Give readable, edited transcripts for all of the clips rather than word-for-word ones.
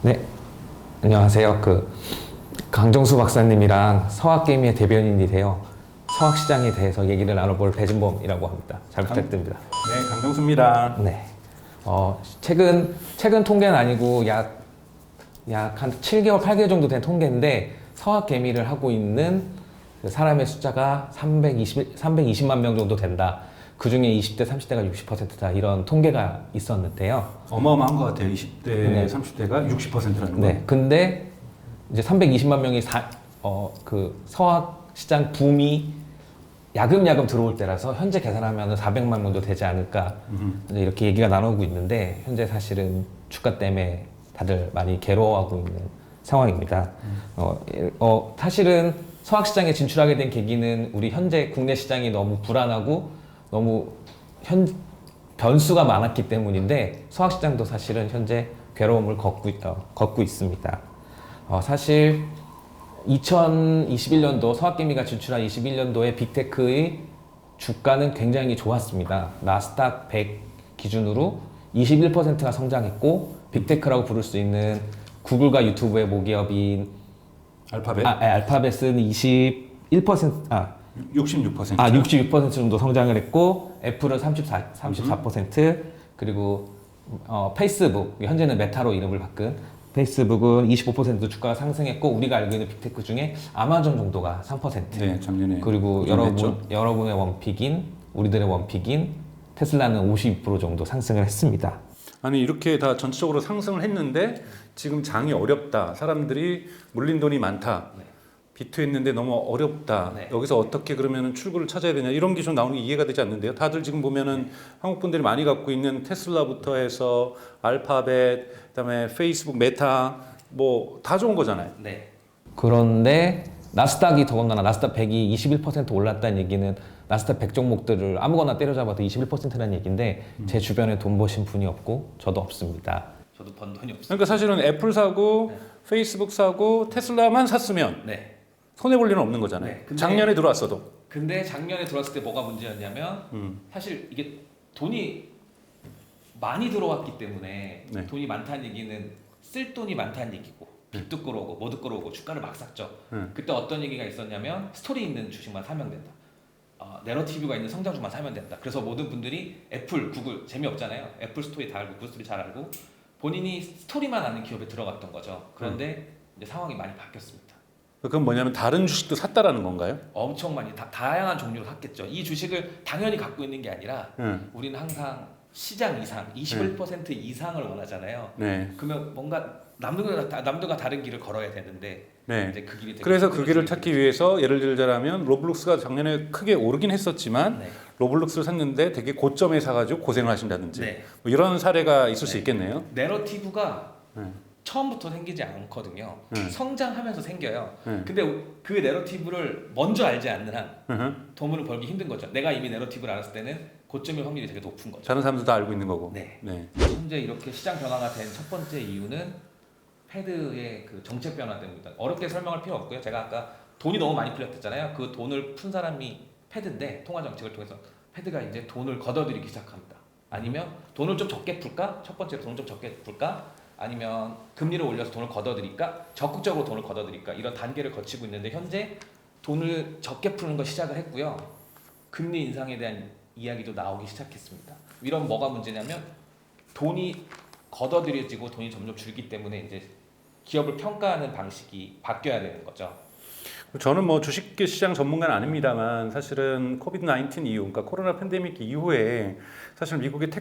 네, 안녕하세요. 강정수 박사님이랑 서학개미의 대변인이 되어 서학시장에 대해서 얘기를 나눠볼 배진범이라고 합니다. 잘 부탁드립니다. 네, 강정수입니다. 네, 최근 통계는 아니고 약 한 7개월, 8개월 정도 된 통계인데 서학개미를 하고 있는 그 사람의 숫자가 320만 명 정도 된다. 그 중에 20대, 30대가 60%다. 이런 통계가 있었는데요. 어마어마한 것 같아요. 20대, 네. 30대가 60%라는 거. 네, 근데 이제 320만 명이 그 서학 시장 붐이 야금야금 들어올 때라서 현재 계산하면 400만 명도 되지 않을까 이제 이렇게 얘기가 나오고 있는데 현재 사실은 주가 때문에 다들 많이 괴로워하고 있는 상황입니다. 사실은 서학 시장에 진출하게 된 계기는 우리 현재 국내 시장이 너무 불안하고 너무 변수가 많았기 때문인데 서학 시장도 사실은 현재 괴로움을 걷고 있습니다. 사실 2021년도 서학개미가 진출한 21년도에 빅테크의 주가는 굉장히 좋았습니다. 나스닥 100 기준으로 21%가 성장했고 빅테크라고 부를 수 있는 구글과 유튜브의 모기업인 알파벳? 알파벳은 66% 66% 정도 성장을 했고 애플은 34% 그리고 페이스북 현재는 메타로 이름을 바꾼 페이스북은 25% 주가가 상승했고 우리가 알고 있는 빅테크 중에 아마존 정도가 3%. 네, 작년에. 그리고 여러분의 원픽인 우리들의 원픽인 테슬라는 52% 정도 상승을 했습니다. 아니 이렇게 다 전체적으로 상승을 했는데 지금 장이 어렵다. 사람들이 물린 돈이 많다. 네. 비트했는데 너무 어렵다. 네. 여기서 어떻게 그러면 출구를 찾아야 되냐 이런 게 좀 나오는 게 이해가 되지 않는데요. 다들 지금 보면은 한국 분들이 많이 갖고 있는 테슬라부터 해서 알파벳, 그다음에 페이스북, 메타 뭐 다 좋은 거잖아요. 네. 그런데 나스닥이 더군다나 나스닥 100이 21% 올랐다는 얘기는 나스닥 100 종목들을 아무거나 때려잡아도 21%라는 얘기인데 제 주변에 돈 버신 분이 없고 저도 없습니다. 저도 번 돈이 없습니다. 그러니까 사실은 애플 사고 페이스북 사고 테슬라만 샀으면 네. 손해 볼 일은 없는 거잖아요. 네, 근데- 작년에 들어왔어도. 근데 작년에 들어왔을 때 뭐가 문제였냐면 사실 이게 돈이 많이 들어왔기 때문에 네. 돈이 많다는 얘기는 쓸 돈이 많다는 얘기고 빚도 끌어오고 뭐도 끌어오고 주가를 막 샀죠. 그때 어떤 얘기가 있었냐면 스토리 있는 주식만 사면 된다. 내러티브가 있는 성장주만 사면 된다. 그래서 모든 분들이 애플, 구글 재미없잖아요. 애플 스토리 다 알고 구글 스토리 잘 알고 본인이 스토리만 아는 기업에 들어갔던 거죠. 그런데 이제 상황이 많이 바뀌었습니다. 그건 뭐냐면 다른 주식도 샀다라는 건가요? 엄청 많이 다양한 종류로 샀겠죠. 이 주식을 당연히 갖고 있는 게 아니라 응. 우리는 항상 시장 이상, 21% 이상을 원하잖아요. 네. 그러면 뭔가 남들과 다른 길을 걸어야 되는데 네. 이제 그 길이 되게 그래서 그 길을 힘들어지게 찾기 위해서 예를 들자면 로블록스가 작년에 크게 오르긴 했었지만 네. 로블록스를 샀는데 되게 고점에 사가지고 고생을 하신다든지 네. 뭐 이런 사례가 있을 수 네. 있겠네요. 내러티브가 네. 처음부터 생기지 않거든요. 네. 성장하면서 생겨요. 네. 근데 그 내러티브를 먼저 알지 않는 한 으흠. 돈을 벌기 힘든 거죠. 내가 이미 내러티브를 알았을 때는 고점일 확률이 되게 높은 거죠. 다른 사람들도 다 알고 있는 거고. 네. 네. 현재 이렇게 시장 변화가 된 첫 번째 이유는 패드의 그 정책 변화 때문입니다. 어렵게 설명할 필요 없고요. 제가 아까 돈이 너무 많이 풀렸댔잖아요. 그 돈을 푼 사람이 패드인데 통화 정책을 통해서 패드가 이제 돈을 걷어들이기 시작합니다. 아니면 돈을 좀 적게 풀까? 첫 번째로 돈을 좀 적게 풀까? 아니면 금리를 올려서 돈을 걷어들일까? 적극적으로 돈을 걷어들일까? 이런 단계를 거치고 있는데 현재 돈을 적게 푸는 거 시작을 했고요. 금리 인상에 대한 이야기도 나오기 시작했습니다. 이런 뭐가 문제냐면 돈이 걷어들여지고 돈이 점점 줄기 때문에 이제 기업을 평가하는 방식이 바뀌어야 되는 거죠. 저는 뭐 주식시장 전문가는 아닙니다만 사실은 코비드 19 이후, 그러니까 코로나 팬데믹 이후에 사실 미국의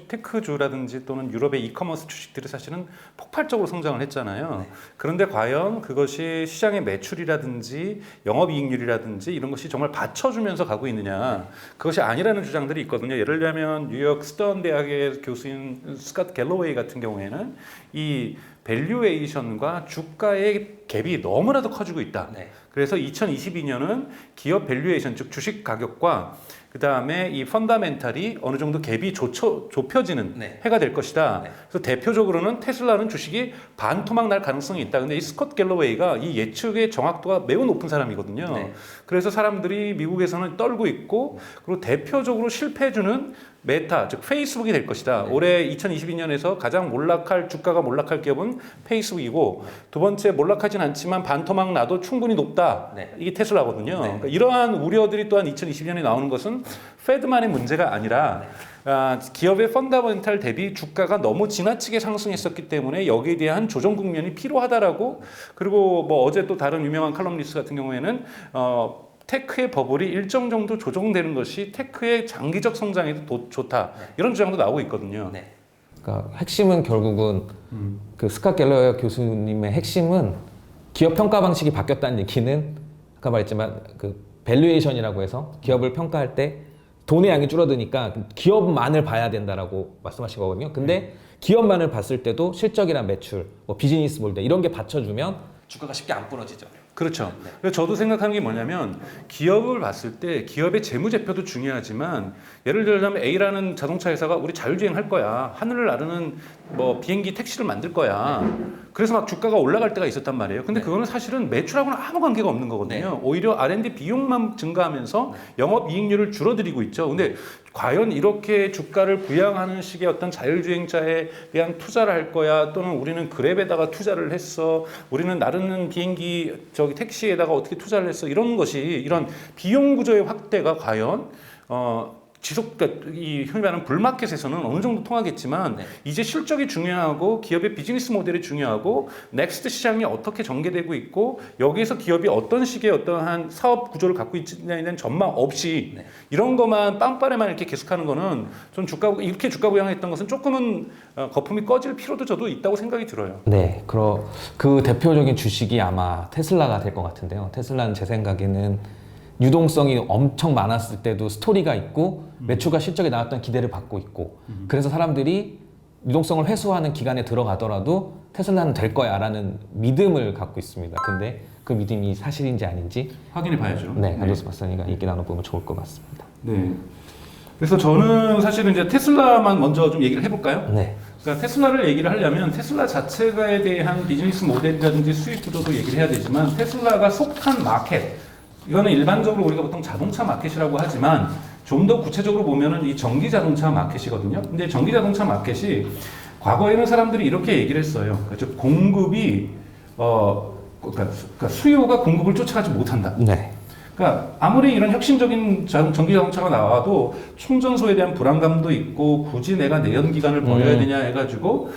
테크주라든지 또는 유럽의 이커머스 주식들이 사실은 폭발적으로 성장을 했잖아요. 네. 그런데 과연 그것이 시장의 매출이라든지 영업이익률이라든지 이런 것이 정말 받쳐주면서 가고 있느냐? 그것이 아니라는 주장들이 있거든요. 예를 들면 뉴욕 스턴 대학의 교수인 스캇 갤러웨이 같은 경우에는 이 밸류에이션과 주가의 갭이 너무나도 커지고 있다. 네. 그래서 2022년은 기업 밸류에이션 즉 주식 가격과 그 다음에 이 펀다멘탈이 어느 정도 갭이 좁혀지는 네. 해가 될 것이다. 네. 그래서 대표적으로는 테슬라는 주식이 반토막 날 가능성이 있다. 근데 이 스콧 갤러웨이가 이 예측의 정확도가 매우 높은 사람이거든요. 네. 그래서 사람들이 미국에서는 떨고 있고 그리고 대표적으로 실패해주는 메타, 즉 페이스북이 될 것이다. 네. 올해 2022년에서 가장 주가가 몰락할 기업은 페이스북이고 두 번째 몰락하진 않지만 반토막 나도 충분히 높다. 네. 이게 테슬라거든요. 네. 그러니까 이러한 우려들이 또한 2022년에 나오는 것은 페드만의 문제가 아니라 기업의 펀더멘탈 대비 주가가 너무 지나치게 상승했었기 때문에 여기에 대한 조정 국면이 필요하다라고 그리고 뭐 어제 또 다른 유명한 칼럼니스트 같은 경우에는 테크의 버블이 일정 정도 조정되는 것이 테크의 장기적 성장에도 좋다. 이런 주장도 나오고 있거든요. 네. 그러니까 핵심은 결국은 그 스캇 갤러어 교수님의 핵심은 기업 평가 방식이 바뀌었다는 얘기는 아까 말했지만 그 밸류에이션이라고 해서 기업을 평가할 때 돈의 양이 줄어드니까 기업만을 봐야 된다라고 말씀하신 거거든요. 근데 기업만을 봤을 때도 실적이나 매출, 뭐 비즈니스 몰드 이런 게 받쳐주면 주가가 쉽게 안 부러지죠. 그렇죠. 그래서 저도 생각하는 게 뭐냐면 기업을 봤을 때 기업의 재무제표도 중요하지만 예를 들자면 A라는 자동차 회사가 우리 자율주행할 거야. 하늘을 나르는 뭐 비행기 택시를 만들 거야. 그래서 막 주가가 올라갈 때가 있었단 말이에요. 근데 그거는 사실은 매출하고는 아무 관계가 없는 거거든요. 오히려 R&D 비용만 증가하면서 영업이익률을 줄어들이고 있죠. 근데 과연 이렇게 주가를 부양하는 식의 어떤 자율주행차에 대한 투자를 할 거야 또는 우리는 그랩에다가 투자를 했어 우리는 나르는 비행기 택시에다가 어떻게 투자를 했어 이런 것이 이런 비용 구조의 확대가 과연 이 흔히 말하는 불마켓에서는 어느 정도 통하겠지만 이제 실적이 중요하고 기업의 비즈니스 모델이 중요하고 넥스트 시장이 어떻게 전개되고 있고 여기에서 기업이 어떤 식의 어떠한 사업 구조를 갖고 있느냐에 대한 전망 없이 이런 것만 빰빠레만 이렇게 계속하는 거는 좀 이렇게 주가 부양했던 것은 조금은 거품이 꺼질 필요도 저도 있다고 생각이 들어요. 네, 그 대표적인 주식이 아마 테슬라가 될 것 같은데요. 테슬라는 제 생각에는 유동성이 엄청 많았을 때도 스토리가 있고 매출과 실적이 나왔던 기대를 받고 있고 그래서 사람들이 유동성을 회수하는 기간에 들어가더라도 테슬라는 될 거야 라는 믿음을 갖고 있습니다. 근데 그 믿음이 사실인지 아닌지 확인해 봐야죠. 네, 안도스 박사님과 얘기 나눠보면 좋을 것 같습니다. 네. 그래서 저는 사실은 이제 테슬라만 먼저 좀 얘기를 해볼까요? 네. 그러니까 테슬라를 얘기를 하려면 테슬라 자체에 대한 비즈니스 모델이라든지 수익 구조도 얘기를 해야 되지만 테슬라가 속한 마켓 이거는 일반적으로 우리가 보통 자동차 마켓이라고 하지만 좀 더 구체적으로 보면은 이 전기 자동차 마켓이거든요. 근데 전기 자동차 마켓이 과거에는 사람들이 이렇게 얘기를 했어요. 그러니까 공급이 그러니까 수요가 공급을 쫓아가지 못한다. 네. 그러니까 아무리 이런 혁신적인 전기 자동차가 나와도 충전소에 대한 불안감도 있고 굳이 내가 내연 기관을 버려야 되냐 해가지고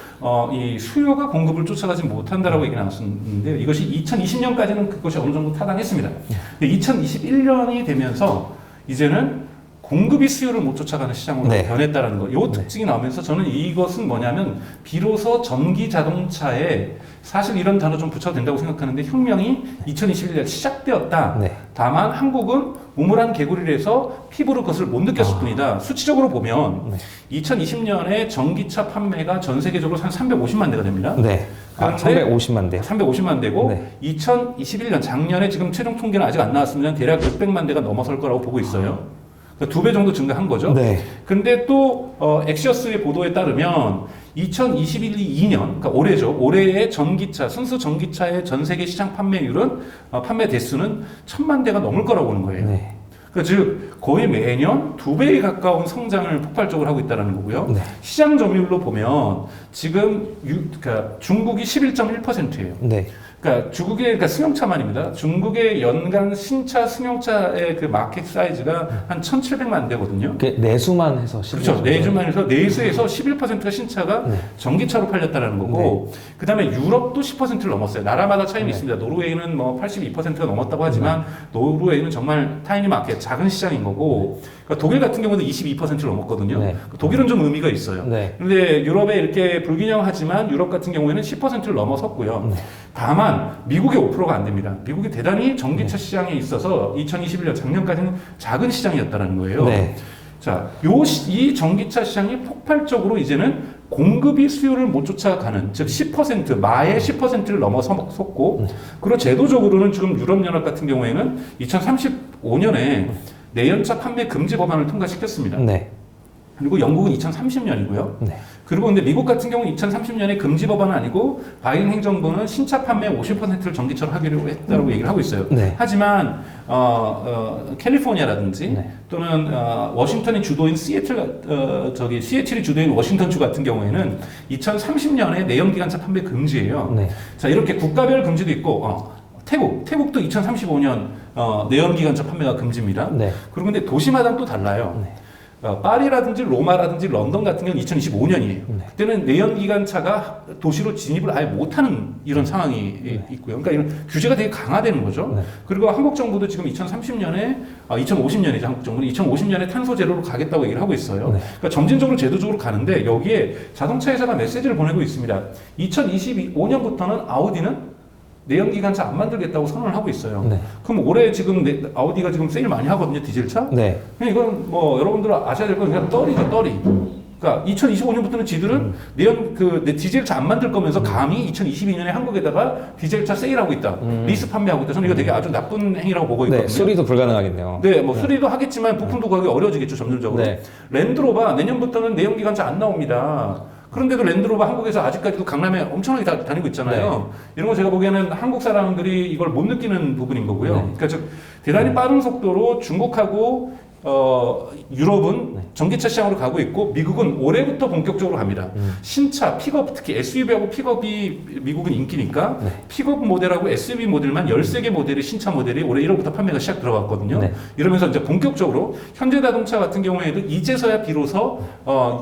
이 수요가 공급을 쫓아가지 못한다라고 얘기 나왔었는데 이것이 2020년까지는 그것이 어느 정도 타당했습니다. 근데 2021년이 되면서 이제는 공급이 수요를 못 쫓아가는 시장으로 변했다라는 거. 이 특징이 나오면서 저는 이것은 뭐냐면 비로소 전기 자동차에 사실 이런 단어 좀 붙여도 된다고 생각하는데 혁명이 2021년 시작되었다. 다만 한국은 우물한 개구리에서 피부로 그것을 못 느꼈을 뿐이다. 수치적으로 보면 2020년에 전기차 판매가 전 세계적으로 한 350만 대가 됩니다. 네. 350만 대. 350만 대고 2021년 작년에 지금 최종 통계는 아직 안 나왔습니다. 대략 600만 대가 넘어설 거라고 보고 있어요. 그러니까 2배 정도 증가한 거죠. 네. 근데 또 엑시어스의 보도에 따르면 2022년, 그러니까 올해죠. 올해의 전기차, 순수 전기차의 전 세계 시장 판매율은 판매 대수는 1000만 대가 넘을 거라고 보는 거예요. 네. 그러니까 즉 거의 매년 2배에 가까운 성장을 폭발적으로 하고 있다는 거고요. 네. 시장 점유율로 보면 지금 그러니까 중국이 11.1%예요. 네. 그러니까 중국의 승용차만입니다. 중국의 연간 신차 승용차의 그 마켓 사이즈가 한 1,700만 대거든요. 그 내수만 해서 그렇죠. 내수만 해서 내수에서 11%가 신차가 전기차로 팔렸다라는 거고, 그 다음에 유럽도 10%를 넘었어요. 나라마다 차이는 있습니다. 노르웨이는 뭐 82%가 넘었다고 하지만 노르웨이는 정말 타이니 마켓, 작은 시장인 거고, 그러니까 독일 같은 경우는 22%를 넘었거든요. 독일은 좀 의미가 있어요. 근데 유럽에 이렇게 불균형하지만 유럽 같은 경우에는 10%를 넘어섰고요. 다만 미국의 5%가 안 됩니다. 미국이 대단히 전기차 시장에 있어서 2021년 작년까지는 작은 시장이었다는 거예요. 자, 이 전기차 시장이 폭발적으로 이제는 공급이 수요를 못 쫓아가는, 즉 10%, 마의 10%를 넘어섰고, 그리고 제도적으로는 지금 유럽연합 같은 경우에는 2035년에 내연차 판매 금지 법안을 통과시켰습니다. 그리고 영국은 2030년이고요. 그리고 근데 미국 같은 경우는 2030년에 금지 법안은 아니고 바이든 행정부는 신차 판매 50%를 전기차로 하기로 했다고 얘기를 하고 있어요. 네. 하지만 캘리포니아라든지 네. 또는 워싱턴이 주도인 시애틀이 주도인 워싱턴주 같은 경우에는 2030년에 내연기관차 판매 금지예요. 네. 자, 이렇게 국가별 금지도 있고 태국도 2035년 내연기관차 판매가 금지입니다. 네. 그리고 근데 도시마다 또 달라요. 네. 파리라든지 로마라든지 런던 같은 경우는 2025년이에요. 네. 그때는 내연기관차가 도시로 진입을 아예 못하는 이런 상황이 있고요. 그러니까 이런 규제가 되게 강화되는 거죠. 네. 그리고 한국 정부도 지금 2050년이죠. 한국 정부는 2050년에 탄소 제로로 가겠다고 얘기를 하고 있어요. 네. 그러니까 점진적으로 제도적으로 가는데 여기에 자동차 회사가 메시지를 보내고 있습니다. 2025년부터는 아우디는 내연기관차 안 만들겠다고 선언을 하고 있어요. 네. 그럼 올해 지금 아우디가 지금 세일 많이 하거든요, 디젤차. 네. 그냥 이건 뭐 여러분들 아셔야 될 건 그냥 떨이죠, 떨이. 그러니까 2025년부터는 지들은 디젤차 안 만들 거면서 감히 2022년에 한국에다가 디젤차 세일하고 있다, 리스 판매하고 있다. 저는 이거 되게 아주 나쁜 행위라고 보고 있거든요. 네. 수리도 불가능하겠네요. 네, 뭐 수리도 하겠지만 부품도 구하기 어려워지겠죠, 점점적으로. 네. 랜드로버 내년부터는 내연기관차 안 나옵니다. 그런데도 랜드로버 한국에서 아직까지도 강남에 엄청나게 다니고 있잖아요. 이런 거 제가 보기에는 한국 사람들이 이걸 못 느끼는 부분인 거고요. 네. 그러니까 즉 대단히 빠른 속도로 중국하고 유럽은 전기차 시장으로 가고 있고 미국은 올해부터 본격적으로 갑니다. 신차, 픽업, 특히 SUV하고 픽업이 미국은 인기니까 네. 픽업 모델하고 SUV 모델만 13개 모델의 신차 모델이 올해 1월부터 판매가 시작 들어갔거든요. 네. 이러면서 이제 본격적으로 현대자동차 같은 경우에도 이제서야 비로소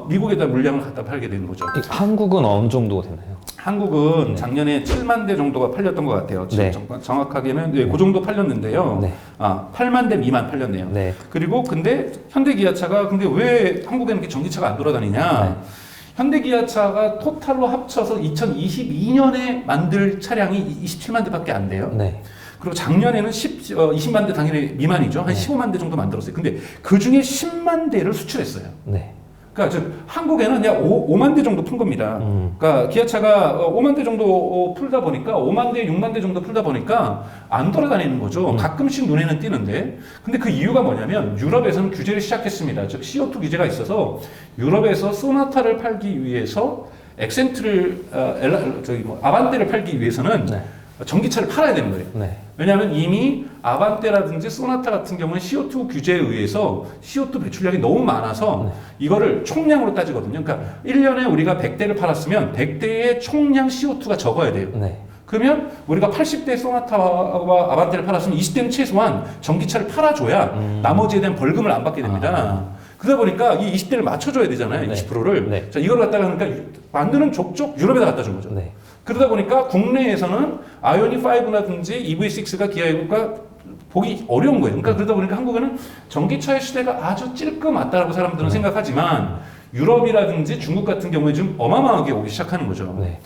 미국에다 물량을 갖다 팔게 되는 거죠. 한국은 어느 정도 되나요? 한국은 작년에 7만 대 정도가 팔렸던 것 같아요. 네. 정확하게는 그 정도 팔렸는데요. 네. 8만 대 미만 팔렸네요. 네. 그리고 근데 현대기아차가 근데 왜 한국에는 이렇게 전기차가 안 돌아다니냐? 네. 현대기아차가 토탈로 합쳐서 2022년에 만들 차량이 27만 대밖에 안 돼요. 네. 그리고 작년에는 20만 대 당연히 미만이죠. 한 15만 대 정도 만들었어요. 근데 그 중에 10만 대를 수출했어요. 네. 그러니까 즉 한국에는 그냥 5만 대 정도 푼 겁니다. 그러니까 기아차가 5만 대 정도 풀다 보니까 5만 대, 6만 대 정도 풀다 보니까 안 돌아다니는 거죠. 가끔씩 눈에는 띄는데. 근데 그 이유가 뭐냐면 유럽에서는 규제를 시작했습니다. 즉 CO2 규제가 있어서 유럽에서 소나타를 팔기 위해서 엑센트를 아반떼를 팔기 위해서는 네. 전기차를 팔아야 되는 거예요. 네. 왜냐하면 이미 아반떼라든지 소나타 같은 경우는 CO2 규제에 의해서 CO2 배출량이 너무 많아서 이거를 총량으로 따지거든요. 그러니까 1년에 우리가 100대를 팔았으면 100대의 총량 CO2가 적어야 돼요. 네. 그러면 우리가 80대 소나타와 아반떼를 팔았으면 20대는 최소한 전기차를 팔아줘야 나머지에 대한 벌금을 안 받게 됩니다. 그러다 보니까 이 20대를 맞춰줘야 되잖아요. 네. 20%를. 네. 자, 이걸 갖다가 그러니까 만드는 족족 유럽에다 갖다 준 거죠. 네. 그러다 보니까 국내에서는 아이오닉 5라든지 EV6가 기아가 보기 어려운 거예요. 그러니까 그러다 보니까 한국에는 전기차의 시대가 아주 찔끔 왔다라고 사람들은 생각하지만 유럽이라든지 중국 같은 경우에 좀 어마어마하게 오기 시작하는 거죠. 네.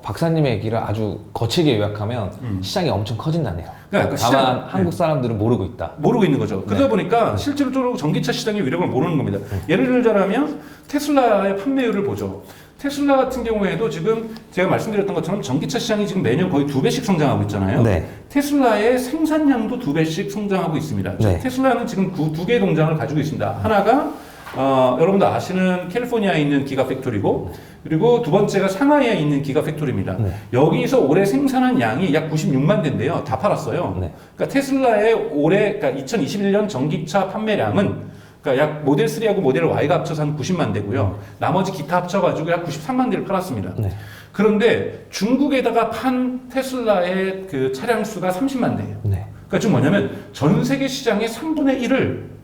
박사님의 얘기를 아주 거칠게 요약하면 시장이 엄청 커진다네요. 그러니까 다만 한국 사람들은 모르고 있다. 모르고 있는 거죠. 그러다 네. 보니까 실질적으로 전기차 시장의 위력을 모르는 겁니다. 예를 들자면 테슬라의 판매율을 보죠. 테슬라 같은 경우에도 지금 제가 말씀드렸던 것처럼 전기차 시장이 지금 매년 거의 2배씩 성장하고 있잖아요. 네. 테슬라의 생산량도 2배씩 성장하고 있습니다. 네. 테슬라는 지금 두 개의 공장을 가지고 있습니다. 하나가 여러분들 아시는 캘리포니아에 있는 기가 팩토리고 그리고 두 번째가 상하이에 있는 기가 팩토리입니다. 네. 여기서 올해 생산한 양이 약 96만 대인데요. 다 팔았어요. 네. 그러니까 테슬라의 올해 그러니까 2021년 전기차 판매량은 그러니까 약 모델 3하고 모델 Y가 합쳐서 한 90만 대고요. 나머지 기타 합쳐가지고 약 93만 대를 팔았습니다. 네. 그런데 중국에다가 판 테슬라의 그 차량 수가 30만 대예요. 네. 그러니까 지금 뭐냐면 전 세계 시장의 3분의 1을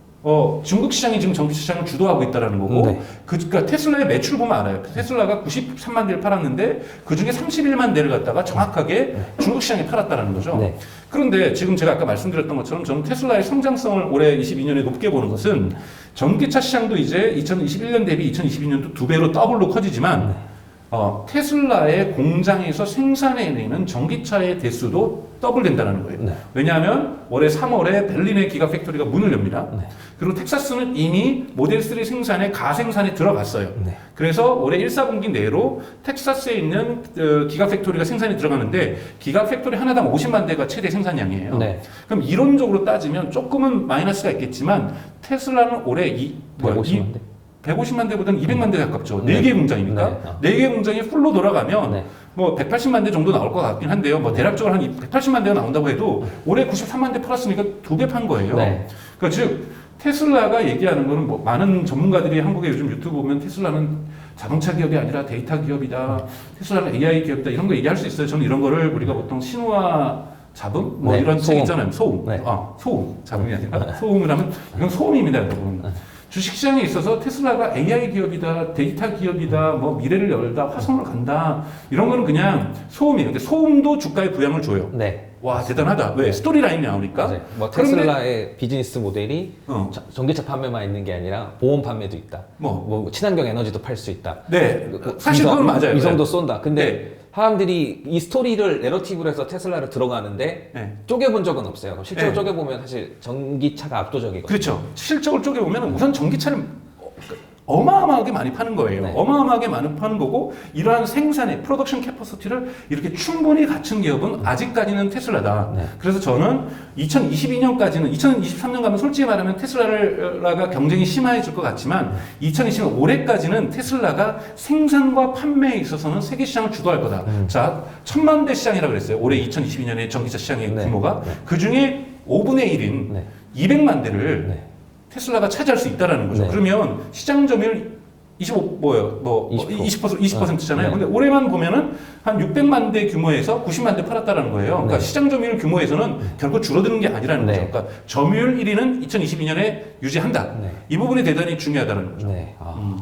중국 시장이 지금 전기차 시장을 주도하고 있다라는 거고, 네. 그러니까 테슬라의 매출 보면 알아요. 테슬라가 93만 대를 팔았는데 그 중에 31만 대를 갖다가 정확하게 중국 시장에 팔았다라는 거죠. 네. 그런데 지금 제가 아까 말씀드렸던 것처럼 저는 테슬라의 성장성을 올해 22년에 높게 보는 것은 전기차 시장도 이제 2021년 대비 2022년도 2배로 더블로 커지지만 테슬라의 공장에서 생산해내는 전기차의 대수도 더블 된다는 거예요. 네. 왜냐하면 올해 3월에 베를린의 기가 팩토리가 문을 엽니다. 네. 그리고 텍사스는 이미 모델 3 생산에 가생산에 들어갔어요. 네. 그래서 올해 1사분기 내로 텍사스에 있는 기가 팩토리가 생산이 들어가는데 기가 팩토리 하나당 50만 대가 최대 생산량이에요. 네. 그럼 이론적으로 따지면 조금은 마이너스가 있겠지만 테슬라는 올해 150만 대? 150만 대보다는 200만 대 가깝죠. 4개 공장이니까. 네. 4개 공장이 풀로 돌아가면 네. 뭐 180만 대 정도 나올 것 같긴 한데요. 뭐 대략적으로 한 180만 대가 나온다고 해도 올해 93만 대 팔았으니까 2배 판 거예요. 네. 그러니까 즉 테슬라가 얘기하는 거는 뭐 많은 전문가들이 한국에 요즘 유튜브 보면 테슬라는 자동차 기업이 아니라 데이터 기업이다. 테슬라는 AI 기업이다. 이런 거 얘기할 수 있어요. 저는 이런 거를 우리가 보통 신화 잡음 뭐 네, 이런 책 소음. 있잖아요. 소음. 네. 소음. 잡음이 아니라 소음을 하면 이건 소음입니다, 여러분. 주식시장에 있어서 테슬라가 AI 기업이다, 데이터 기업이다, 뭐 미래를 열다, 화성을 간다 이런 거는 그냥 소음이에요. 근데 소음도 주가에 부양을 줘요. 네. 와 대단하다. 왜? 스토리라인이 나오니까. 맞아요. 뭐 그런데- 테슬라의 비즈니스 모델이 전기차 판매만 있는 게 아니라 보험 판매도 있다. 뭐. 친환경 에너지도 팔 수 있다. 네. 사실 그건 맞아요. 위성도 쏜다. 근데 네. 사람들이 이 스토리를 내러티브로 해서 테슬라를 들어가는데 네. 쪼개본 적은 없어요. 그럼 실제로 네. 쪼개보면 사실 전기차가 압도적이거든요. 그렇죠. 실적을 쪼개보면 우선 전기차를 어마어마하게 많이 파는 거예요. 네. 어마어마하게 많이 파는 거고 이러한 생산의 프로덕션 캐퍼시티를 이렇게 충분히 갖춘 기업은 아직까지는 테슬라다. 네. 그래서 저는 2022년까지는 2023년 가면 솔직히 말하면 테슬라가 경쟁이 심해질 것 같지만 2020년 올해까지는 테슬라가 생산과 판매에 있어서는 세계 시장을 주도할 거다. 자, 1000만 대 시장이라고 그랬어요. 올해 2022년에 전기차 시장의 네. 규모가 네. 그 중에 5분의 1인 네. 200만 대를 네. 테슬라가 차지할 수 있다라는 거죠. 네. 그러면 시장 점유율 20%잖아요. 네. 근데 올해만 보면은 한 600만 대 규모에서 90만 대 팔았다는 거예요. 그러니까 네. 시장 점유율 규모에서는 결국 줄어드는 게 아니라는 네. 거죠. 그러니까 점유율 1위는 2022년에 유지한다. 네. 이 부분이 대단히 중요하다는 거죠. 네. 아.